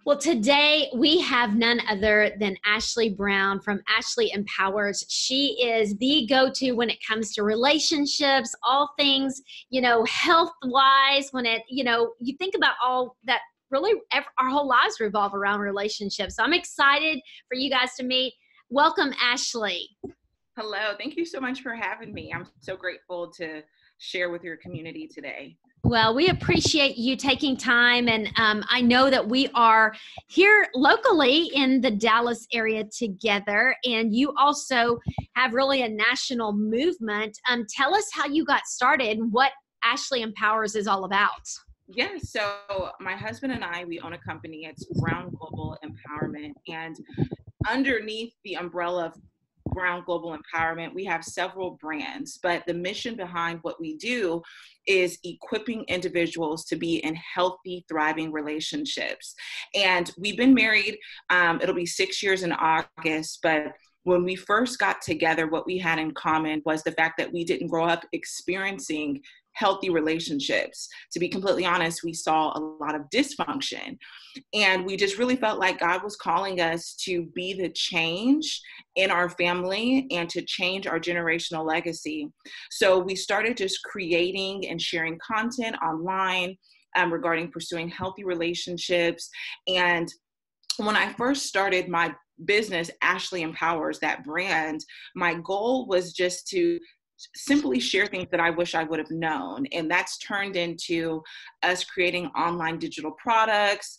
Well, today we have none other than Ashley Brown from Ashley Empowers. She is the go-to when it comes to relationships, all things, health-wise, when you think about all that really our whole lives revolve around relationships. So I'm excited for you guys to meet. Welcome, Ashley. Hello, thank you so much for having me. I'm so grateful to share with your community today. Well, we appreciate you taking time, and I know that we are here locally in the Dallas area together, and you also have really a national movement. Tell us how you got started and what Ashley Empowers is all about. Yeah, so my husband and I, we own a company. It's Brown Global Empowerment, and underneath the umbrella of Brown Global Empowerment, we have several brands, but the mission behind what we do is equipping individuals to be in healthy, thriving relationships. And we've been married, it'll be 6 years in August, but when we first got together, what we had in common was the fact that we didn't grow up experiencing healthy relationships. To be completely honest, we saw a lot of dysfunction. And we just really felt like God was calling us to be the change in our family and to change our generational legacy. So we started just creating and sharing content online regarding pursuing healthy relationships. And when I first started my business, Ashley Empowers, that brand, my goal was just to simply share things that I wish I would have known. And that's turned into us creating online digital products,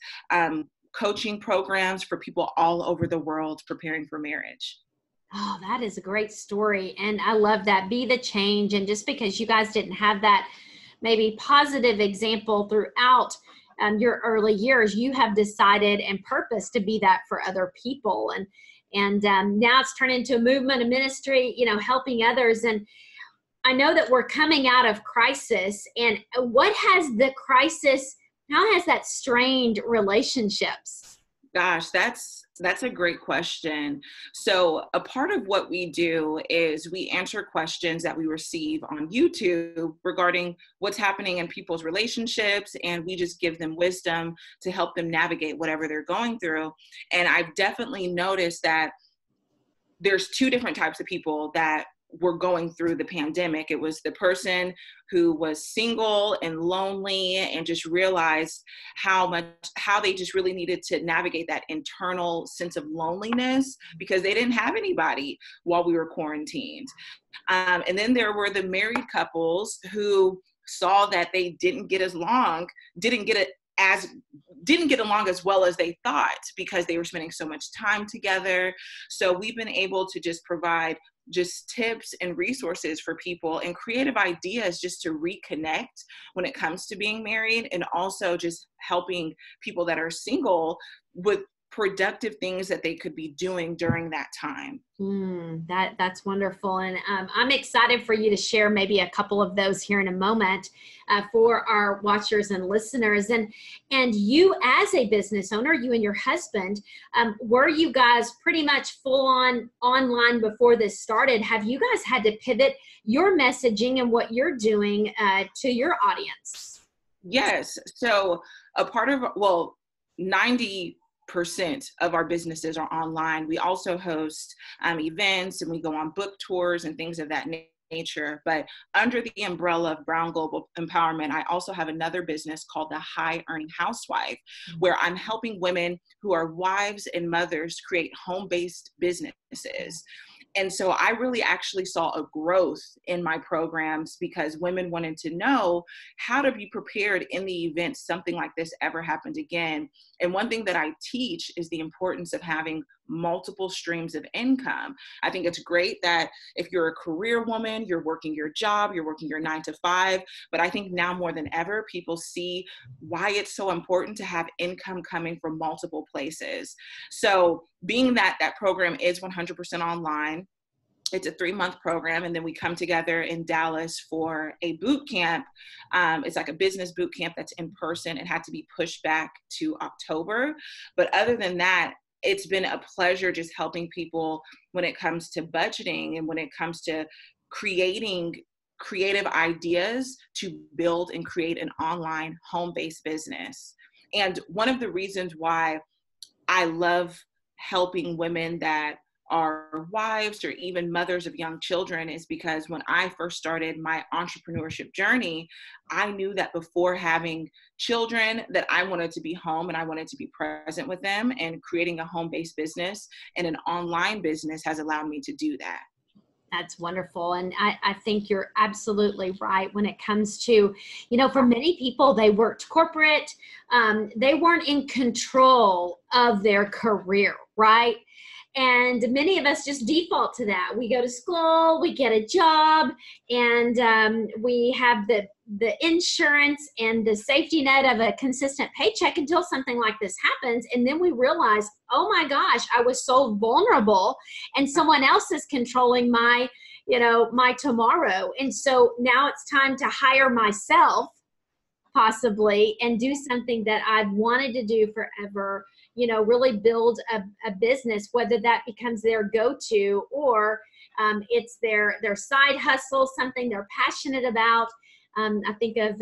coaching programs for people all over the world preparing for marriage. Oh, that is a great story. And I love that. Be the change. And just because you guys didn't have that maybe positive example throughout your early years, you have decided and purpose to be that for other people. And now it's turned into a movement, a ministry, helping others. And I know that we're coming out of crisis. And what has the crisis, how has that strained relationships? Gosh, that's a great question. So a part of what we do is we answer questions that we receive on YouTube regarding what's happening in people's relationships, and we just give them wisdom to help them navigate whatever they're going through. And I've definitely noticed that there's two different types of people that were going through the pandemic. It was the person who was single and lonely and just realized how they just really needed to navigate that internal sense of loneliness because they didn't have anybody while we were quarantined. And then there were the married couples who saw that they didn't get along as well as they thought because they were spending so much time together. So we've been able to just provide just tips and resources for people and creative ideas just to reconnect when it comes to being married, and also just helping people that are single with productive things that they could be doing during that time. That's wonderful. And I'm excited for you to share maybe a couple of those here in a moment for our watchers and listeners. And you as a business owner, you and your husband, were you guys pretty much full on online before this started? Have you guys had to pivot your messaging and what you're doing to your audience? Yes. So a part of, 90% of our businesses are online. We also host events, and we go on book tours and things of that nature. But under the umbrella of Brown Global Empowerment, I also have another business called the High Earning Housewife, where I'm helping women who are wives and mothers create home-based businesses. And so I really actually saw a growth in my programs because women wanted to know how to be prepared in the event something like this ever happened again. And one thing that I teach is the importance of having multiple streams of income. I think it's great that if you're a career woman, you're working your job, you're working your 9 to 5, but I think now more than ever, people see why it's so important to have income coming from multiple places. So being that that program is 100% online, it's a 3-month program, and then we come together in Dallas for a boot camp. It's like a business boot camp that's in person. It had to be pushed back to October. But other than that, it's been a pleasure just helping people when it comes to budgeting and when it comes to creating creative ideas to build and create an online home-based business. And one of the reasons why I love helping women that are wives or even mothers of young children is because when I first started my entrepreneurship journey, I knew that before having children that I wanted to be home and I wanted to be present with them, and creating a home-based business and an online business has allowed me to do that. That's wonderful. And I think you're absolutely right when it comes to, for many people, they worked corporate. They weren't in control of their career, right? And many of us just default to that. We go to school, we get a job, and we have the insurance and the safety net of a consistent paycheck until something like this happens. And then we realize, oh my gosh, I was so vulnerable and someone else is controlling my, my tomorrow. And so now it's time to hire myself possibly and do something that I've wanted to do forever, really build a business, whether that becomes their go-to or it's their side hustle, something they're passionate about. I think of,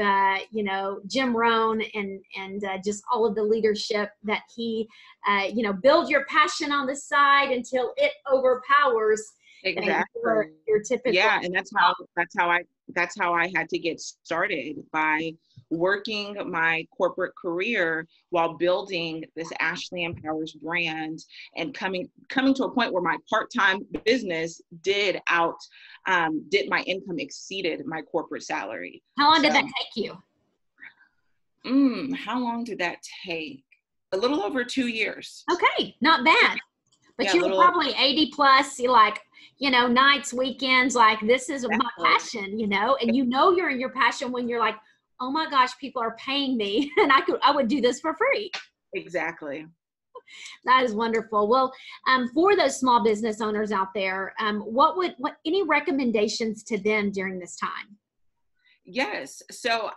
Jim Rohn and just all of the leadership that he, build your passion on the side until it overpowers Exactly. your typical. Yeah, and that's how I had to get started, by working my corporate career while building this Ashley Empowers brand, and coming to a point where my part-time business did my income exceeded my corporate salary. How long did that take you? How long did that take? A little over 2 years. Okay, not bad. But Yeah, you were probably 80 plus, nights, weekends, like this is my passion, and you're in your passion when you're like, oh my gosh, people are paying me and I would do this for free. Exactly. That is wonderful. Well, for those small business owners out there, what any recommendations to them during this time? Yes. So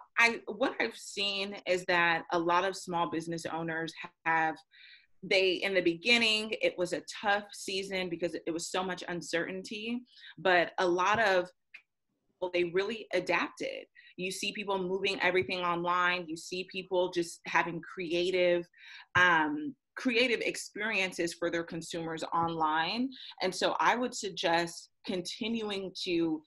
what I've seen is that a lot of small business owners in the beginning, it was a tough season because it was so much uncertainty, but a lot of people, they really adapted. You see people moving everything online. You see people just having creative experiences for their consumers online. And so I would suggest continuing to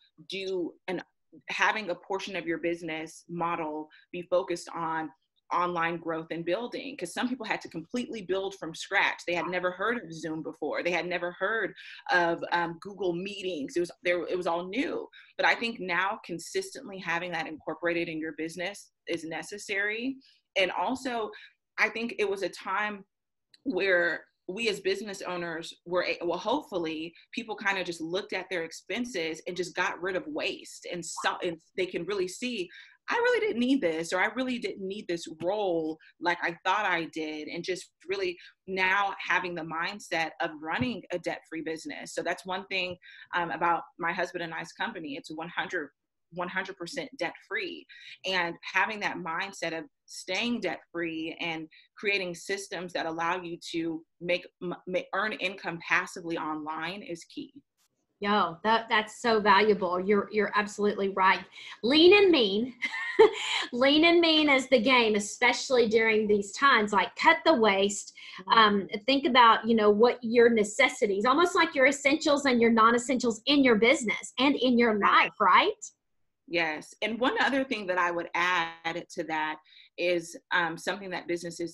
having a portion of your business model be focused on online growth and building, because some people had to completely build from scratch. They had never heard of Zoom before. They had never heard of Google Meetings. It was all new. But I think now consistently having that incorporated in your business is necessary. And also, I think it was a time where we as business owners hopefully people kind of just looked at their expenses and just got rid of waste, and they can really see, I really didn't need this, or I really didn't need this role like I thought I did, and just really now having the mindset of running a debt-free business. So that's one thing about my husband and I's company. It's 100% debt-free, and having that mindset of staying debt-free and creating systems that allow you to earn income passively online is key. Yo, that's so valuable. You're absolutely right. Lean and mean. Lean and mean is the game, especially during these times. Like, cut the waste. Think about, what your necessities, almost like your essentials and your non-essentials in your business and in your life, right? Yes. And one other thing that I would add to that is something that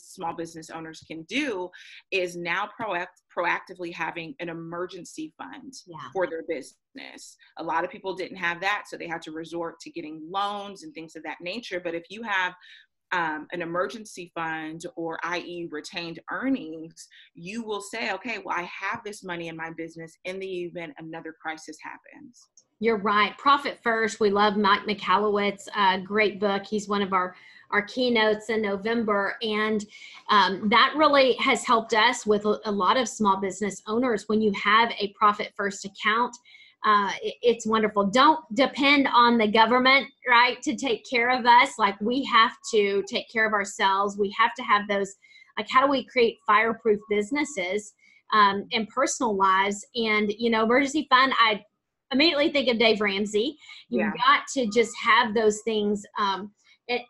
small business owners can do is now proactively having an emergency fund for their business. A lot of people didn't have that, so they had to resort to getting loans and things of that nature. But if you have an emergency fund, or i.e. retained earnings, you will say, okay, well, I have this money in my business in the event another crisis happens. You're right. Profit First. We love Mike Michalowicz. Great book. He's one of our keynotes in November. And that really has helped us with a lot of small business owners. When you have a Profit First account, it's wonderful. Don't depend on the government, right, to take care of us. Like, we have to take care of ourselves. We have to have those, like, how do we create fireproof businesses and personal lives? And, emergency fund, immediately think of Dave Ramsey. You've got to just have those things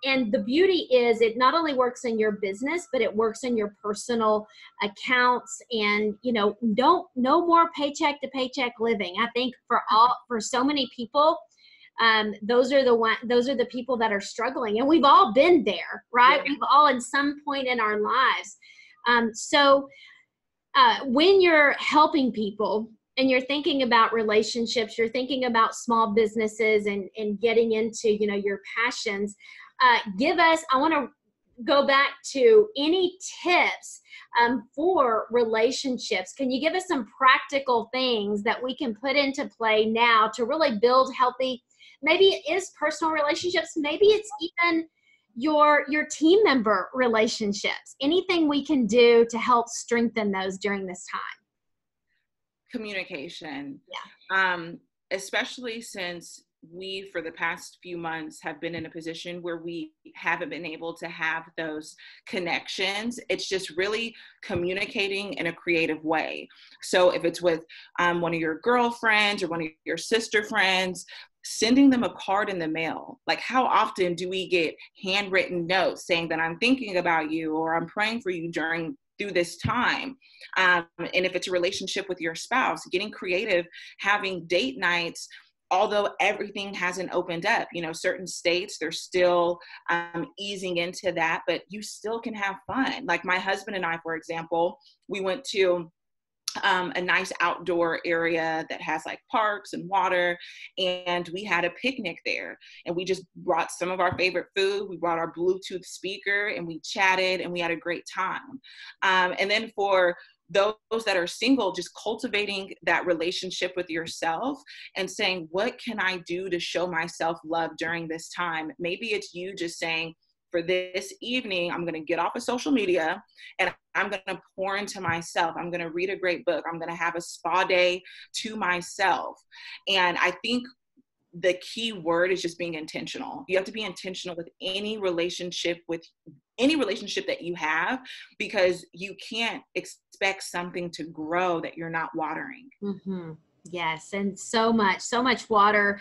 And the beauty is it not only works in your business, but it works in your personal accounts. And, you know, no more paycheck to paycheck living. I think for so many people, those are the people that are struggling, and we've all been there, right? Yeah. We've all in some point in our lives. So when you're helping people and you're thinking about relationships, you're thinking about small businesses and getting into, you know, your passions, I want to go back to any tips for relationships. Can you give us some practical things that we can put into play now to really build healthy, maybe it is personal relationships, maybe it's even your team member relationships, anything we can do to help strengthen those during this time? Communication. Yeah. Especially since we, for the past few months, have been in a position where we haven't been able to have those connections. It's just really communicating in a creative way. So if it's with one of your girlfriends or one of your sister friends, sending them a card in the mail. Like, how often do we get handwritten notes saying that I'm thinking about you or I'm praying for you through this time? And if it's a relationship with your spouse, getting creative, having date nights, although everything hasn't opened up, you know, certain states, they're still easing into that, but you still can have fun. Like my husband and I, for example, we went to a nice outdoor area that has like parks and water, and we had a picnic there, and we just brought some of our favorite food. We brought our Bluetooth speaker and we chatted and we had a great time. And then for those that are single, just cultivating that relationship with yourself and saying, what can I do to show myself love during this time? Maybe it's you just saying, for this evening, I'm going to get off of social media and I'm going to pour into myself. I'm going to read a great book. I'm going to have a spa day to myself. And I think the key word is just being intentional. You have to be intentional with any relationship that you have, because you can't expect something to grow that you're not watering. Mm-hmm. Yes, and so much water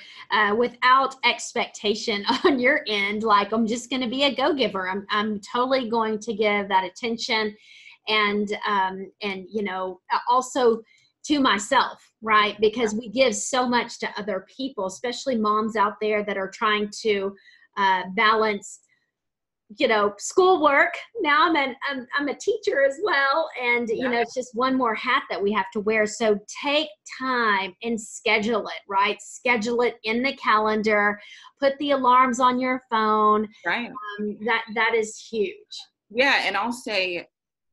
without expectation on your end. Like, I'm just going to be a go-giver. I'm totally going to give that attention, and you know, also to myself, right? Because we give so much to other people, especially moms out there that are trying to balance, you know, schoolwork. Now I'm a teacher as well. And, you know, it's just one more hat that we have to wear. So take time and schedule it, right? Schedule it in the calendar, put the alarms on your phone. Right. That is huge. Yeah. And I'll say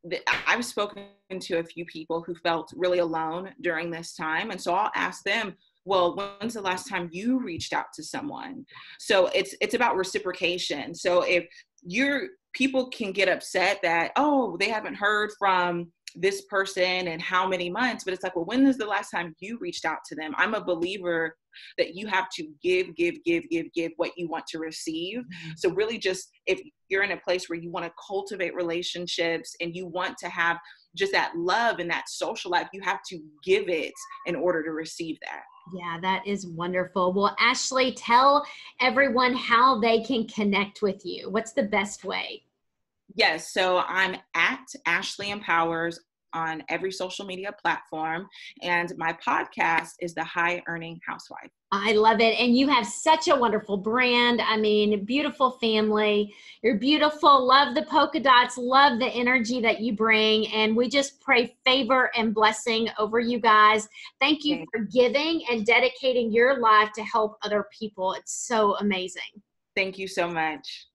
that I've spoken to a few people who felt really alone during this time. And so I'll ask them, well, when's the last time you reached out to someone? So it's about reciprocation. So if people can get upset that, oh, they haven't heard from this person in how many months, but it's like, well, when is the last time you reached out to them? I'm a believer that you have to give what you want to receive. So really, just if you're in a place where you want to cultivate relationships and you want to have just that love and that social life, you have to give it in order to receive that. Yeah, that is wonderful. Well, Ashley, tell everyone how they can connect with you. What's the best way? Yes, so I'm at Ashley Empowers on every social media platform, and my podcast is The High Earning Housewife. I love it. And you have such a wonderful brand. I mean, beautiful family. You're beautiful. Love the polka dots. Love the energy that you bring. And we just pray favor and blessing over you guys. Thank you for giving and dedicating your life to help other people. It's so amazing. Thank you so much.